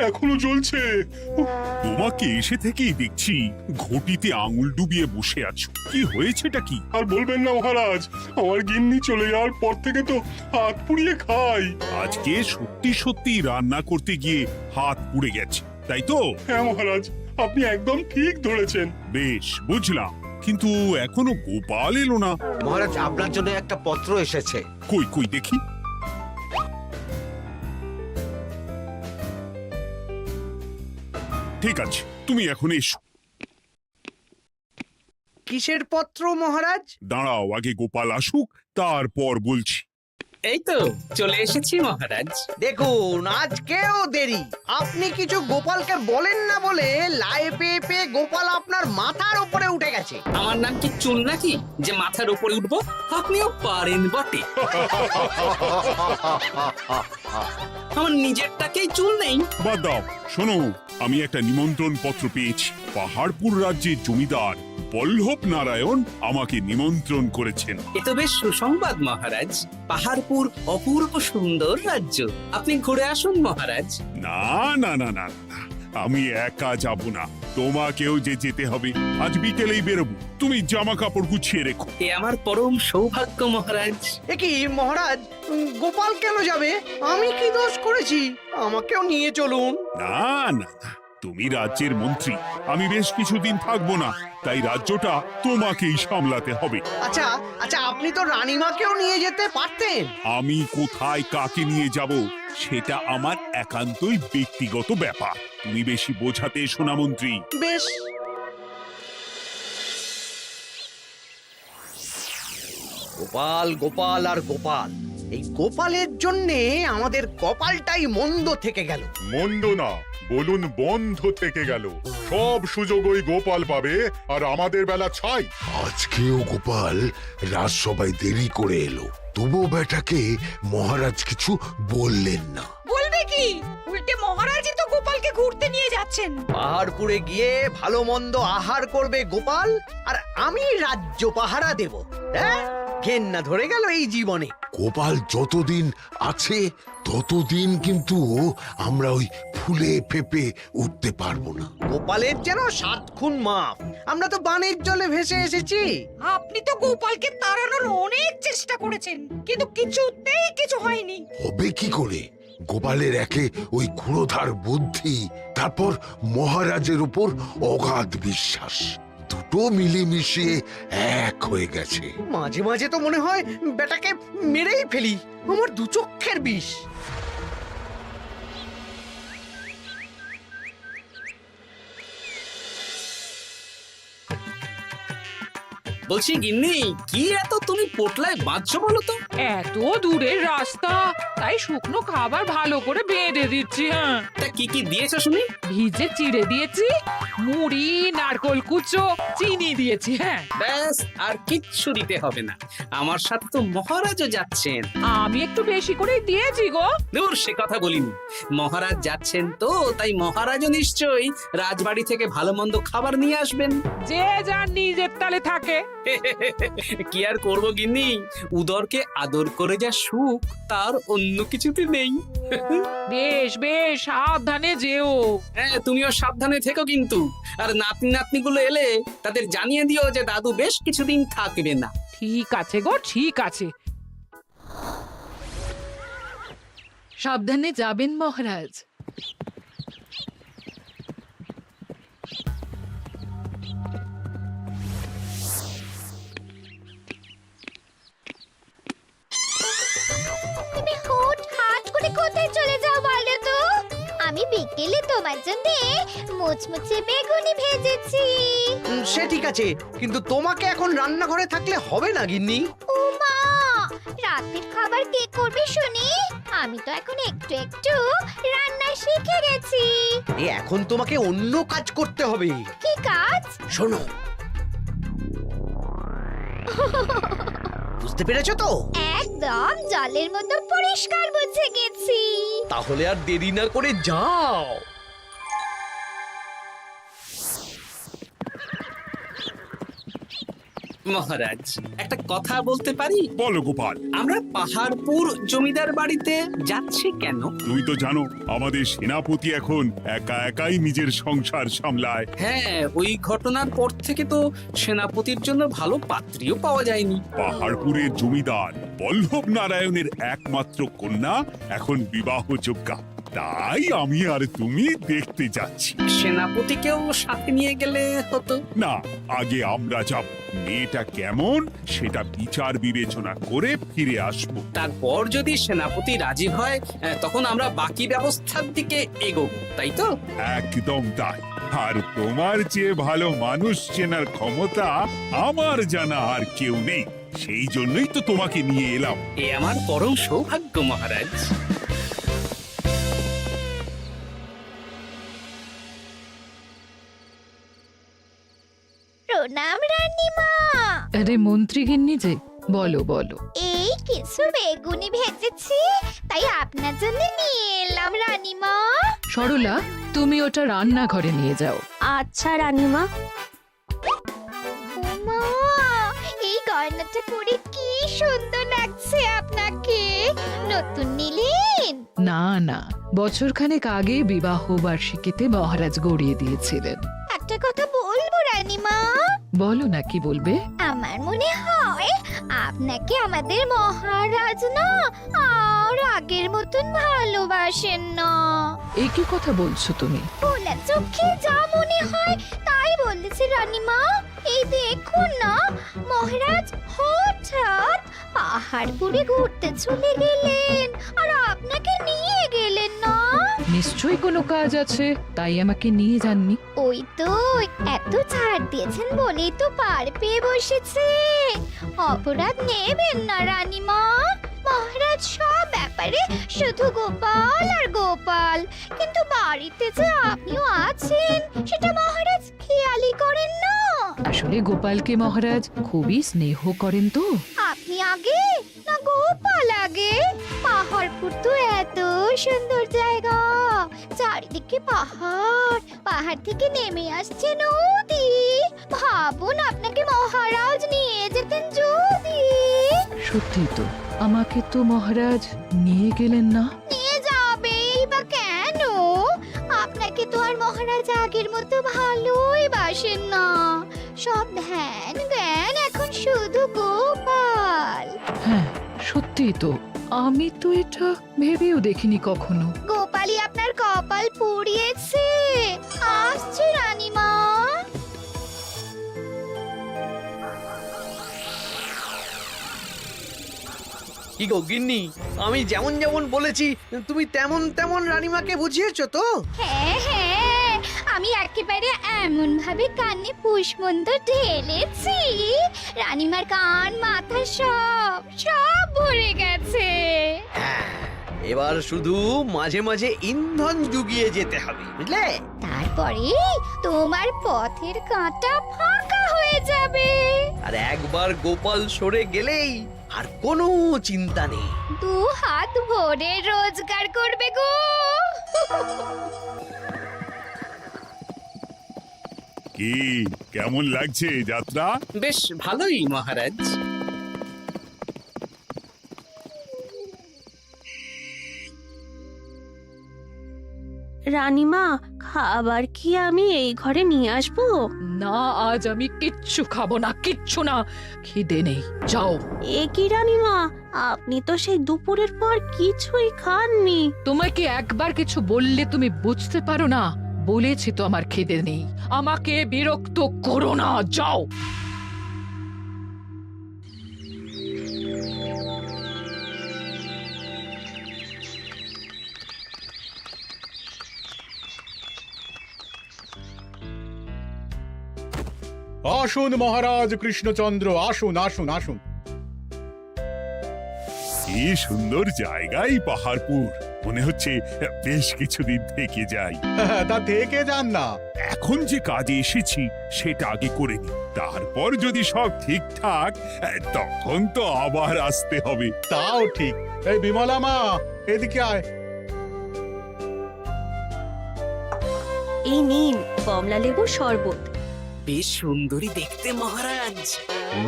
এখনো জ্বলছে। তোমাকে এসে থেকেই দেখছি ঘটিতে আঙুল ডুবিয়ে বসে আছো। কি হয়েছেটা কি? আর বলবেন না মহারাজ, আমার গিন্নি চলে যাওয়ার পর থেকে তো হাত পুড়িয়ে খাই। আজকে সত্যি সত্যি রান্না করতে গিয়ে হাত পুড়ে গেছে, তাই তো? হ্যাঁ মহারাজ, আপনি একদম ঠিক ধরেছেন। বেশ, বুঝলাম, কিন্তু এখনো গোপাল এলো না। মহারাজ, আপনার জন্য একটা পত্র এসেছে। কই কই দেখি। ঠিক আছে, তুমি এখন এসো। কিসের পত্র মহারাজ? দাঁড়াও, আগে গোপাল আসুক, তারপর বলছি। এই তো চলে এসেছি মহারাজ। দেখুন, আজকেও দেরি। আপনি কিছু গোপালকে বলেন না বলে লাই পেয়ে পেয়ে গোপাল আপনার মাথার উপরে উঠে গেছে। আমার নাম কি চুল নাকি যে মাথার উপরে উঠবো? আপনিও পারেন বটে। আমার নিজেরটাকেই চুল নেই। বাদ দাও, শোনো, আমি একটা নিমন্ত্রণ পত্র পেয়েছি। পাহাড়পুর রাজ্যের জমিদার বল্লভ নারায়ণ আমাকে নিমন্ত্রণ করেছেন। এ তো বেশ সুসংবাদ মহারাজ। পাহাড়পুর অপূর্ব সুন্দর রাজ্য, আপনি ঘুরে আসুন মহারাজ। না না না না না, আমি একা যাব না, তোমাকেও যে যেতে হবে। আজ বিকেলেই বেরোবো, তুমি জামা কাপড় গুছিয়ে রেখো। এ আমার পরম সৌভাগ্য মহারাজ। এ কি মহারাজ, গোপাল কেন যাবে? আমি কি দোষ করেছি? আমাকেও নিয়ে চলুন। না না না, তুমি রাজ্যের মন্ত্রী, আমি বেশ কিছুদিন থাকবো না, তাই রাজ্যটা তোমাকেই সামলাতে হবে। আচ্ছা আচ্ছা, আপনি তো রানীমাকেও নিয়ে যেতে পারতেন। আমি কোথায় কাকে নিয়ে যাব সেটা আমার একান্তই ব্যক্তিগত ব্যাপার। তুমি বেশি বোঝাতে এসো না মন্ত্রী। বেশ। গোপাল গোপাল আর গোপাল, এই গোপালের জন্যে আমাদের কপালটাই মন্দ থেকে গেল। মন্দ না, বলুন বন্ধ থেকে গেল। সব সুযোগ ওই গোপাল পাবে, আর আমাদের বেলা ছাই। আজকেও গোপাল রাজসভায় দেরি করে এলো, তবু বেটাকে মহারাজ কিছু বললেন না। বলবে কি? উল্টে মহারাজই তো গোপালকে ঘুরতে নিয়ে যাচ্ছেন। পাহাড়পুরে গিয়ে ভালো মন্দ আহার করবে গোপাল, আর আমি রাজ্য পাহারা দেব। হ্যাঁ, ঘেন্না ধরে গেল এই জীবনে। গোপাল যতদিন আছে ততদিন কিন্তু আমরা ওই ফুলে ফেপে উঠতে পারবো না। গোপালের যেন 7 খুন মাপ। আমরা তো বানের জলে ভেসে এসেছি। আপনি তো গোপালকে তাড়ানোর অনেক চেষ্টা করেছেন, কিন্তু কিছুতেই কিছু হয়নি। হবে কি করে? গোপালের একে ওই ক্ষুরোধার বুদ্ধি, তারপর মহারাজের উপর অগাধ বিশ্বাস, দুটো মিলেমিশে এক হয়ে গেছে। মাঝে মাঝে তো মনে হয় বেটাকে মেরেই ফেলি। আমার দু চক্ষের বিষ। বলছি গিন্নি, কি এত তুমি পোটলায় বাঁধছো বলো তো? এত দূরের রাস্তা, তাই শুকনো খাবার ভালো করে বেঁধে দিচ্ছি। হ্যাঁ, তা কি কি দিয়েছো শুনি? ভিজে চিড়ে দিয়েছি, মুড়ি, নারকোল কুচো, চিনি দিয়েছি। হ্যাঁ, ব্যাস, আর কিচ্ছু দিতে হবে না। আমার সাথে তো মহারাজও যাচ্ছেন। আমি একটু বেশি করেই দিয়েছি গো। দূর, সে কথা বলিনি। মহারাজ যাচ্ছেন তো, তাই মহারাজও নিশ্চয়ই রাজবাড়ি থেকে ভালো মন্দ খাবার নিয়ে আসবেন। যে যার নিজের তালে থাকে। কি আর করবো গিন্নি, উদরকে আদর করে যা সুখ তার অন্য কিছুতে নেই। বেশ বেশ, সাবধানে যেও। হ্যাঁ, তুমিও সাবধানে থেকো কিন্তু। আর নাতনি নাতনিগুলো এলে তাদের জানিয়ে দিও যে দাদু বেশ কিছুদিন থাকবে না। ঠিক আছে গো, ঠিক আছে। সাবধানে যাবেন মহারাজ। তুমি হুটহাট করে কোথায় চলে যাও বলো তো? আমি বিকেলে তোমার জন্য মুচমুচে বেগুনি ভেজেছি। সে ঠিক আছে, কিন্তু তোমাকে এখন রান্নাঘরে থাকলে হবে না গিন্নি। ও মা, রাতের খাবার কে করবে শুনি? আমি তো এখন একটু একটু রান্না শিখে গেছি। এখন তোমাকে অন্য কাজ করতে হবে। কি কাজ? শোনো, বুঝতে পেরেছো তো? একদম জলের মতো পরিষ্কার বুঝে গেছি। তাহলে আর দেরি না করে যাও। মহারাজ একটা কথা বলতে পারি? বলো গোপাল। আমরা পাহাড়পুর জমিদার বাড়িতে যাচ্ছি কেন? তুমি তো জানো আমাদের সেনাপতি এখন একা একাই নিজের সংসার সামলায়। হ্যাঁ, ওই ঘটনার পর থেকে তো সেনাপতির জন্য ভালো পাত্রীও পাওয়া যায়নি। পাহাড়পুরের জমিদার বল্লভ নারায়ণের একমাত্র কন্যা এখন বিবাহযোগ্যা, তাই আমি আর তুমি দেখতে যাচ্ছি। সেনাপতিকেও সাথে নিয়ে গেলে হতো। না, আগে আমরা যাব, মেয়েটা কেমন সেটা বিচার বিবেচনা করে ফিরে আসবো। তারপর যদি সেনাপতি রাজি হয় তখন আমরা বাকি ব্যবস্থার দিকে এগোবো, তাই তো? একদম তাই। আর তোমার যে ভালো মানুষ চেনার ক্ষমতা আমার জানা আর কেউ নেই, সেই জন্যই তো তোমাকে নিয়ে এলাম। এ আমার পরম সৌভাগ্য মহারাজ। প্রণাম রানীমা। আরে মন্ত্রী গিন্নি যে, বলো বলো। এই কিছু বেগুনি ভেজেছি, তাই আপনার জন্য নিয়ে এলাম রানীমা। সরলা, তুমি ওটা রান্নাঘরে নিয়ে যাও। আচ্ছা রানীমা। ওমা, এই গয়নাটা পরে কি সুন্দর লাগছে আপনাকে। নতুন নিলেন? না না, বছরখানেক আগে বিবাহ বার্ষিকীতে মহারাজ গড়িয়ে দিয়েছিলেন। একটা কথা বলবো রানীমা? বলো না, কি বলবে? আমার মনে হয় আপনাকে আমাদের মহারাজ না আর আগের মতন ভালোবাসেন না। এই কি কথা বলছো তুমি? খোলা চোখে যা মনে হয় তাই বলেছে রানীমা। এই দেখুন না, মহারাজ হঠাৎ পাহাড়পুরে ঘুরতে চলে গেলেন আর আপনাকে নিয়ে গেলেন না। নিশ্চয়ই কোনো কাজ আছে, তাই আমাকে নিয়ে যাননি। ওই তো, এত ছাড় দিয়েছেন বলেই তো পার পেয়ে বসেছে। অপরাধ নেবেন না রানীমা। মহারাজ সব ব্যাপারে শুধু গোপাল আর গোপাল, কিন্তু বাড়িতে যে আপনিও আছেন সেটা মহারাজ খেয়ালই করেন না। আসলে গোপালকে মহারাজ খুবই স্নেহ করেন তো। আপনি আগে না গোপাল আগে? পাহাড়পুর তো এত সুন্দর জায়গা, চারিদিকে পাহাড়, পাহাড় থেকে নেমে আসছে নদী। ভাবুন আপনাকে মহারাজ নিয়ে যেতেন যদি। সত্যি তো, আমাকে তো মহারাজ নিয়ে গেলেন না। নিয়ে যাবেই বা কেন? আপনাকে তো আর মহারাজ আগের মতো ভালোই বাসেন না। সব ধ্যান জ্ঞান এখন শুধু গোপাল। হ্যাঁ, সত্যি তো, আমি তো এটা ভেবেও দেখিনি কখনো। গোপালই আপনার কপাল পুড়িয়েছে। আসছে রানীমা। কি গো গিন্নি, আমি যেমন যেমন বলেছি তুমি তেমন তেমন রানীমাকে বুঝিয়েছো তো? হ্যাঁ হ্যাঁ, আমি একেবারে এমন ভাবে কানে পুষ্পন্ত ঢেলেছি, রানীমার কান মাথা সব সব ভরে গেছে। এবার শুধু মাঝে মাঝে ইন্ধন জুগিয়ে যেতে হবে, বুঝলে? তারপরে তোমার পথের কাঁটা ফাঁকা হয়ে যাবে। আর একবার গোপাল সরে গেলেই আর কোনো চিন্তা নেই। দু হাত ভরে রোজগার করবে গো। কি কেমন লাগছে যাত্রা? বেশ ভালোই মহারাজ। রানীমা, খাবার কি আমি এই ঘরে নিয়ে আসবো? না, আজ আমি কিচ্ছু খাবো না, কিচ্ছু না, খিদে নেই, যাও। এ কি রানীমা, আপনি তো সেই দুপুরের পর কিছুই খাননি। তোমাকে একবার কিছু বললে তুমি বুঝতে পারো না? বলেছি তো আমার খিদে নেই, আমাকে বিরক্ত করো না, যাও। আসুন মহারাজ কৃষ্ণচন্দ্র, আসুন আসুন আসুন। কি সুন্দর জায়গাই পাহাড়পুর, মনে হচ্ছে বেশ কিছুদিন থেকে যাই। তা থেকে যান না। এখন যে কাজে এসেছি সেটা আগে করে নি, তারপর যদি সব ঠিকঠাক তখন তো আবার আসতে হবে। তাও ঠিক। এই বিমলা মা, এদিকে আয়। এই নিন কমলা লেবুর শরবত। বেশ সুন্দরী দেখতে মহারাজ।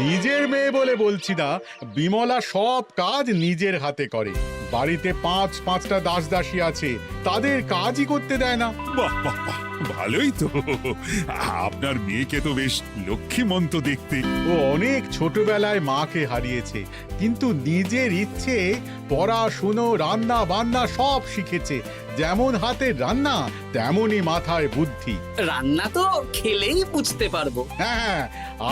নিজের মেয়ে বলে বলছি না, বিমলা সব কাজ নিজের হাতে করে। বাড়িতে পাঁচটা দাস দাসী আছে, তাদের কাজই করতে দেয় না। বাহ বাহ বাহ, ভালোই তো। আপনার মেয়েকে তো বেশ লক্ষ্মীমন্ত দেখতে। ও অনেক ছোটবেলায় মাকে হারিয়েছে, কিন্তু নিজের ইচ্ছে পড়াশুনো রান্না বান্না সব শিখেছে। যেমন হাতের রান্না তেমনই মাথায় বুদ্ধি। রান্না তো খেলেই বুঝতে পারবো। হ্যাঁ,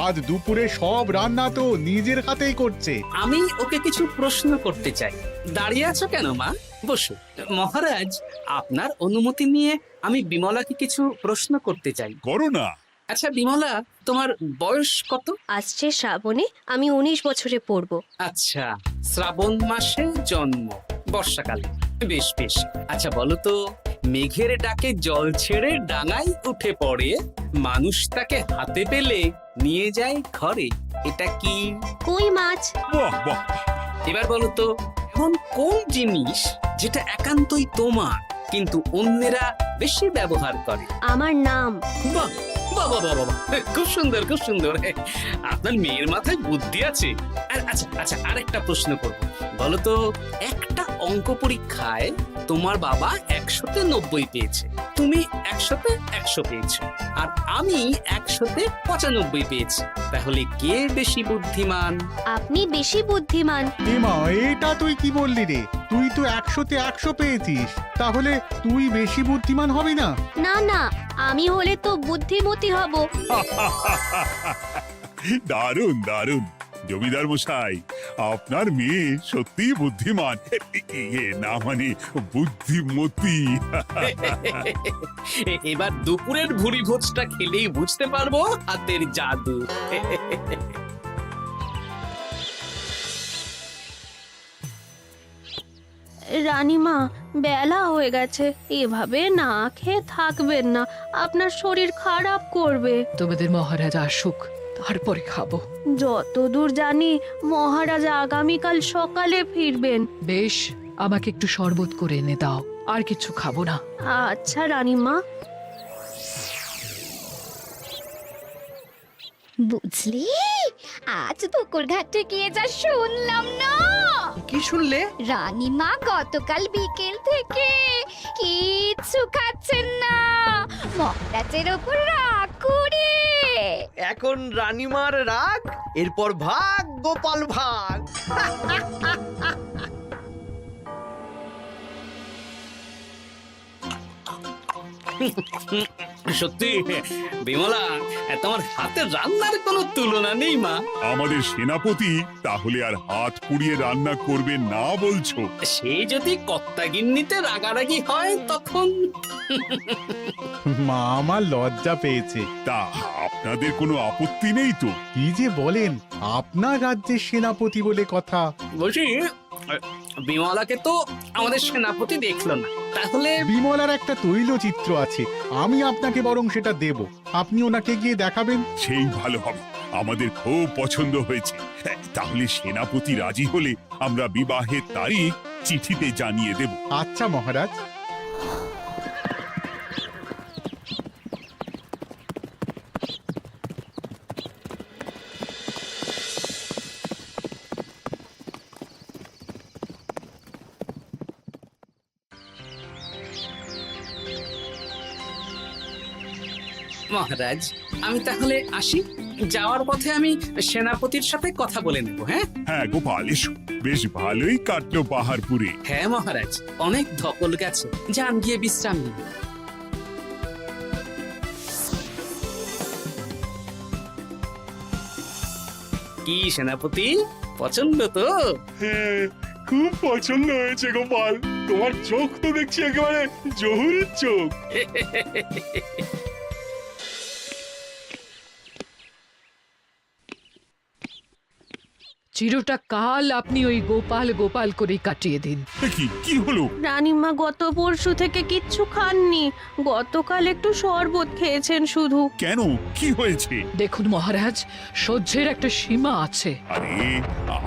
আজ দুপুরে সব রান্না তো নিজের হাতেই করছে। আমি ওকে কিছু প্রশ্ন করতে চাই। দাঁড়িয়ে আছো কেন মা? বসো। মহারাজ, আপনার অনুমতি নিয়ে আমি বিমলাকে কিছু প্রশ্ন করতে চাই। করো না। আচ্ছা বিমলা, তোমার বয়স কত? আসছে শ্রাবণে আমি 19 বছরে পড়বো। আচ্ছা, শ্রাবণ মাসে জন্ম, বর্ষাকালে। বেশ বেশ। আচ্ছা বলো তো, মেঘের ডাকে জল ছেড়ে ডাঙায় উঠে পড়ে, মানুষ তাকে হাতে পেলে নিয়ে যায় ঘরে, এটা কি? কই মাছ। বাহ বাহ, এবার বলো তো, এমন কোন জিনিস যেটা একান্তই তোমার কিন্তু অন্যেরা বেশি ব্যবহার করে? আমার নাম। বাহ বাহ বাহ বাহ বাহ, খুব সুন্দর খুব সুন্দর। আপনার মেয়ের মাথায় বুদ্ধি আছে। আচ্ছা আচ্ছা, আরেকটা প্রশ্ন করব। বলো তো, একটা অঙ্ক পরীক্ষায় তোমার বাবা 100-তে 90 পেয়েছে, তুমি 100-তে 100 পেয়েছো, আর আমি 100-তে 95 পেয়েছি। তাহলে কে বেশি বুদ্ধিমান? আপনি বেশি বুদ্ধিমান। এমা, এটা তুই কি বললি রে? তুই তো 100-তে 100 পেয়েছিস, তাহলে তুই বেশি বুদ্ধিমান হবি না? না না, আমি হলে তো বুদ্ধিমতী হব। দারুণ দারুণ। জমিদার মশাই, আপনার মেয়ে সত্যিই বুদ্ধিমান। না মানে বুদ্ধিমতী। এবার দুপুরের ভুরি ভোজটা খেলেই বুঝতে পারবো হাতের জাদু। রানীমা, বেলা হয়ে গেছে, এভাবে না খেয়ে থাকবেন না, আপনার শরীর খারাপ করবে। তোমাদের মহারাজ আসুক, তারপরে খাবো। যতদূর জানি মহারাজ আগামীকাল সকালে ফিরবেন। বেশ, আমাকে একটু শরবত করে এনে দাও, আর কিছু খাবো না। আচ্ছা রানীমা। বুঝলি, আজ পুকুর ঘাটে গিয়ে যা শুনলাম না। কি শুনলে? রানীমা গতকাল বিকেল থেকে কিচ্ছু খাচ্ছেন না, মহারাজের ওপর রাগ করে। এখন রানীমার রাগ, এরপর ভাগ গোপাল ভাগ। সত্যি বিমলা, তোমার হাতের রান্নার কোনো তুলনা নেই মা। আমাদের সেনাপতি তাহলে আর হাত পুড়িয়ে রান্না করবে না বলছো? সে যদি কর্তাগিন্নিতে রাগারাগি হয় তখন। মা আমার লজ্জা পেয়েছে। তা আপনাদের কোনো আপত্তি নেই তো? কি যে বলেন, আপনার রাজ্যের সেনাপতি বলে কথা। বলছি, বিমলাকে তো আমাদের সেনাপতি দেখলো না, তাহলে? বিমলার একটা তৈলচিত্র আছে, আমি আপনাকে বরং সেটা দেব, আপনি ওনাকে গিয়ে দেখাবেন। সেই ভালো হবে, আমাদের খুব পছন্দ হয়েছে। তাহলে সেনাপতি রাজি হলে আমরা বিবাহের তারিখ চিঠিতে জানিয়ে দেব। আচ্ছা মহারাজ। মহারাজ, আমি তাহলে আসি। যাওয়ার পথে আমি সেনাপতির সাথে কথা বলে নেব। হ্যাঁ হ্যাঁ গোপাল, এসো। বেশ ভালোই কাটলো পাহাড়পুরে। হ্যাঁ মহারাজ, অনেক ধকল গেছে, যান গিয়ে বিশ্রাম নিন। কি সেনাপতি, পছন্দ তো? হ্যাঁ, খুব পছন্দ হয়েছে গোপাল। তোমার চোখ তো দেখছি একেবারে জহুরের চোখ। চিরটা কাল আপনি ওই গোপাল গোপাল করে কাটিয়ে দিন। কি হলো? রানীমা গত পরশু থেকে কিচ্ছু খাননি, গতকাল একটু শরবত খেয়েছেন শুধু। কেন, কি হয়েছে? দেখুন মহারাজ, সহ্যের একটা সীমা আছে। আরে,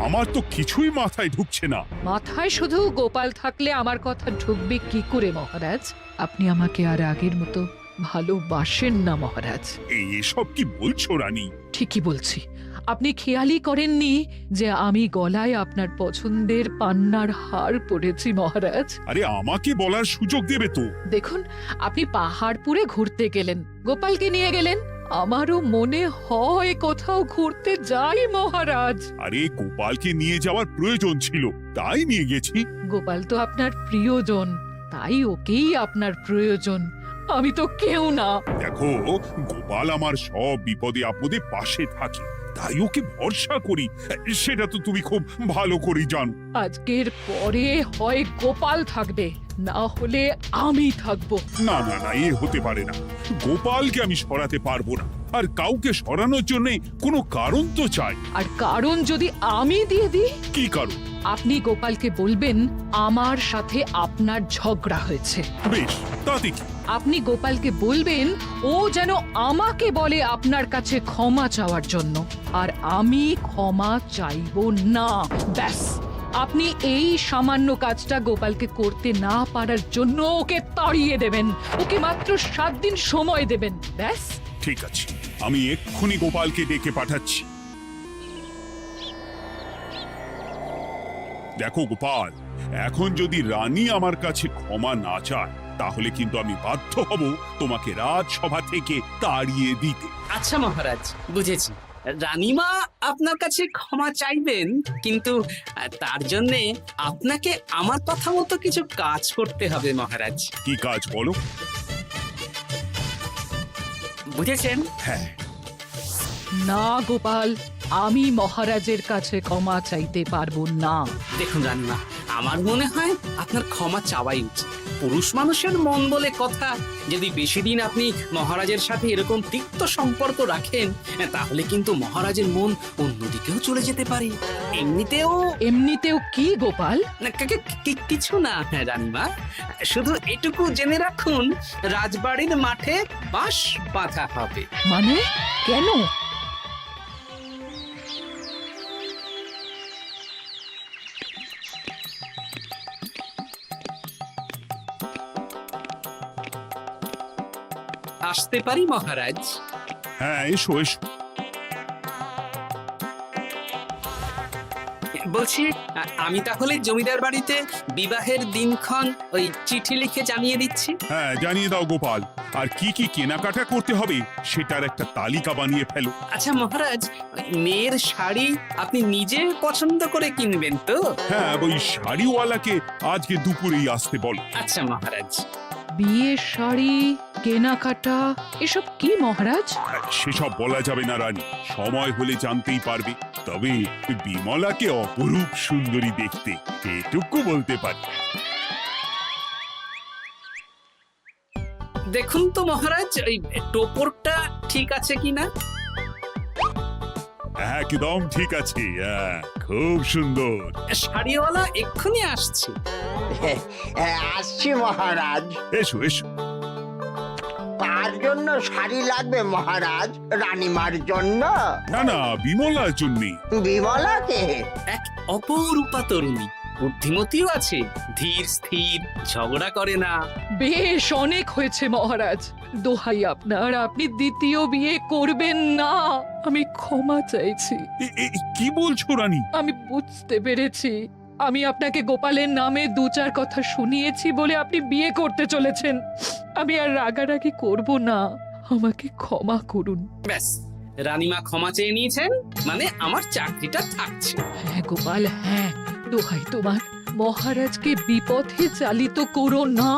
আমার তো কিছুই মাথায় ঢুকছে না। মাথায় শুধু গোপাল থাকলে আমার কথা ঢুকবে কি করে মহারাজ? আপনি আমাকে আর আগের মতো ভালোবাসেন না মহারাজ। এসব কি বলছো রানী? ঠিকই বলছি, আপনি খেয়ালই করেননি যে আমি গলায় আপনার পছন্দের পান্নার হার পরেছি মহারাজ? আরে আমাকে বলার সুযোগ দেবে তো। দেখুন, আপনি পাহাড়পুরে ঘুরতে গেলেন, গোপালকে নিয়ে গেলেন। আমারও মনে হয় কোথাও ঘুরতে যাই মহারাজ। আরে গোপালকে নিয়ে যাওয়ার প্রয়োজন ছিল, তাই নিয়ে গেছি। গোপাল তো আপনার প্রিয়জন, তাই ওকেই আপনার প্রয়োজন। আমি তো কেউ না। দেখো, গোপাল আমার সব বিপদে আপদে পাশে থাকে, তাই ওকে ভরসা করি, সেটা তো তুমি খুব ভালো করে জানো। আজকের পরে হয় গোপাল থাকবে, না হলে আমি থাকবো। না না না, এ হতে পারে না। গোপালকে আমি সরাতে পারবো না, আর কাউকে সরানোর জন্য কোনো কারণ তো চাই। আর কারণ যদি আমি দিয়ে দিই? কি কারণ? আপনি গোপালকে বলবেন আমার সাথে আপনার ঝগড়া হয়েছে। বেশ, তাতে কি? আপনি গোপালকে বলবেন ও যেন আমাকে বলে আপনার কাছে ক্ষমা চাওয়ার জন্য, আর আমি ক্ষমা চাইবো না। ব্যাস, আপনি এই সামান্য কাজটা গোপালকে করতে না পারার জন্য ওকে তাড়িয়ে দেবেন। ওকে মাত্র 7 দিন সময় দেবেন, ব্যাস। ঠিক আছে, আমি এক্ষুনি গোপালকে ডেকে পাঠাচ্ছি। দেখো গোপাল, এখন যদি রানী আমার কাছে ক্ষমা না চায়, তাহলে কিন্তু আমি বাধ্য হব তোমাকে রাজসভা থেকে তাড়িয়ে দিতে। আচ্ছা মহারাজ, বুঝেছি। রানীমা আপনার কাছে ক্ষমা চাইবেন, কিন্তু তার জন্য আপনাকে আমার কথা মতো কিছু কাজ করতে হবে মহারাজ। কি কাজ বলো? বুঝেছেন? হ্যাঁ। না গোপাল, আমি মহারাজের কাছে ক্ষমা চাইতে পারবো না। দেখুন রানীমা, আমার মনে হয় আপনার ক্ষমা চাওয়াই উচিত। পুরুষ মানুষের মন বলে কথা, যদি বেশি দিন আপনি মহারাজের সাথে এরকম তিক্ত সম্পর্ক রাখেন, তাহলে কিন্তু মহারাজের মন অন্যদিকেও চলে যেতে পারে। এমনিতেও কি গোপাল? কিছু না রানীমা, শুধু এটুকু জেনে রাখুন, রাজবাড়ির মাঠে বাঁশ বাঁধা হবে। মানে কেন? আসতে পারি মহারাজ? হ্যাঁ, এসো এসো। বলছি, আমি তাহলে জমিদার বাড়িতে বিবাহের দিনক্ষণ ওই চিঠি লিখে জানিয়ে দিচ্ছি। হ্যাঁ, জানিয়ে দাও গোপাল। আর কি কি কেনাকাটা করতে হবে সেটার একটা তালিকা বানিয়ে ফেলো। আচ্ছা মহারাজ, মেয়ের শাড়ি আপনি নিজে পছন্দ করে কিনবেন তো? হ্যাঁ, ওই শাড়িওয়ালাকে আজকে দুপুরেই আসতে বলো। আচ্ছা মহারাজ। বিয়ের শাড়ি, কেনাকাটা, এসব কি মহারাজ? সেসব বলা যাবে না রানী, সময় হলে জানতেই পারবে। তবে বিমলাকে অপরূপ সুন্দরী দেখতে, এটুকু বলতে পারি। দেখুন তো মহারাজ, ওই টোপরটা ঠিক আছে কিনা? একদম ঠিক আছে, খুব সুন্দর। শাড়িওয়ালা এক্ষুনি আসছে। আসছি মহারাজ। এসো এসো। তার জন্য শাড়ি লাগবে মহারাজ? রানীমার জন্য? না না, বিমলার জন্যে। বিমলাকে? এক অপরূপা তরুণী, বুদ্ধিমতীও আছে, ধীর স্থির, ঝগড়া করে না। বেশ, অনেক হয়েছে মহারাজ। দোহাই আপনার, আপনি দ্বিতীয় বিয়ে করবেন না। আমি ক্ষমা চাইছি। কি বলছো রানী? আমি বুঝতে পেরেছি, আমি আপনাকে গোপালের নামে 2-4 কথা শুনিয়েছি বলে আপনি বিয়ে করতে চলেছেন। আমি আর রাগারাগি করব না, আমাকে ক্ষমা করুন। ব্যাস, রানীমা ক্ষমা চেয়ে নিয়েছেন, মানে আমার চাকরিটা থাকছে। হ্যাঁ গোপাল, হ্যাঁ, দোহাই তোমার, মহারাজকে বিপথে চালিত করো না।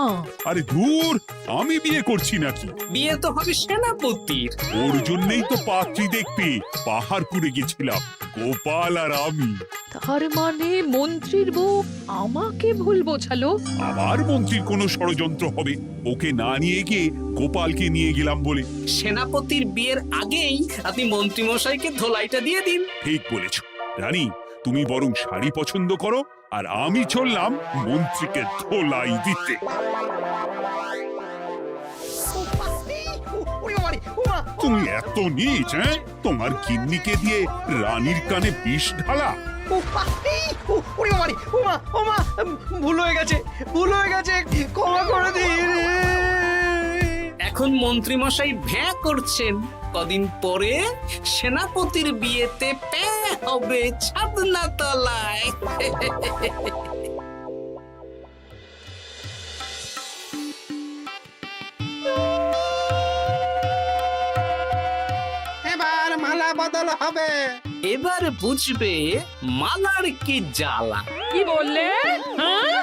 আরে ধুর, আমি বিয়ে করছি নাকি? বিয়ে তো হবে সেনাপতির। ওর জন্যই তো পাত্রী দেখতে পাহাড়পুরে গেছিলাম, গোপাল আর আমি। তার মানে মন্ত্রীর বউ আমাকে ভুল বোঝালো? আবার মন্ত্রীর কোনো ষড়যন্ত্র হবে, ওকে না নিয়ে গিয়ে গোপালকে নিয়ে গেলাম বলে। সেনাপতির বিয়ের আগেই আপনি মন্ত্রী মশাইকে ধোলাইটা দিয়ে দিন। ঠিক বলেছ রানী, তুমি বরং শাড়ি পছন্দ করো, আর আমি চললাম মন্ত্রীকে ধোলাই দিতে। তুমি এত নীচ, হ্যাঁ? তোমার গিন্নিকে দিয়ে রানীর কানে বিষ ঢালা। ভুল হয়ে গেছে, ক্ষমা করে দিন। এখন মন্ত্রী মশাই ভ্যাঁ করছেন, কদিন পরে সেনাপতির বিয়েতে পে হবে ছাদনা তলায়। এবার মালা বদল হবে। এবার বুঝবে মালার কি জ্বালা। কি বললে? হ্যাঁ